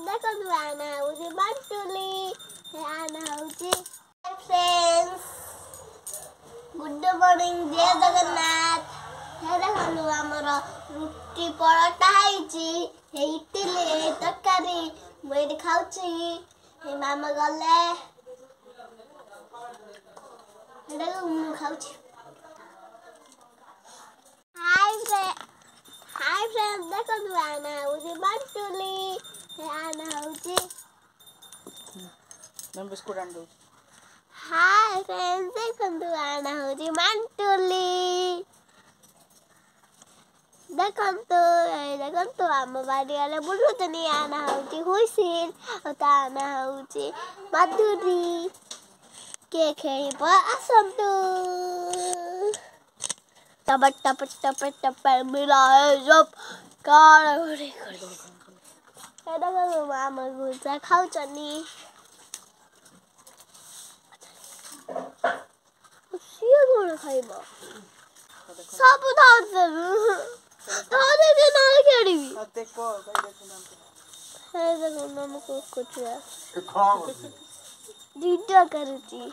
देखो आना हूँ बंटुली आना हूँ फ्रेंड्स गुड मॉर्निंग जय जगन्नाथ देखलु आमर रुटी पराठा इडली तरकारी मुझे खाऊची मामा गले खाऊची हाय फ्रेंड्स देखो आना हूँ बंटुली आना हूँ मैं बिस्कुट आन दो। हाय फ्रेंड्स देखो आना हूँ बंटुली देखो आम बाड़ी वाले बुलुतनी आना हूँ हुईसिल आना हूँ माधुरी के खेब आसतु टप टप टप टप मिला है जब काढ़ी देखो आम गुजा खाऊचनी सिए कौन खाइब सब धरते ना खेलिबी देखो देखो मामा को कुछ खाओ दीदा करूची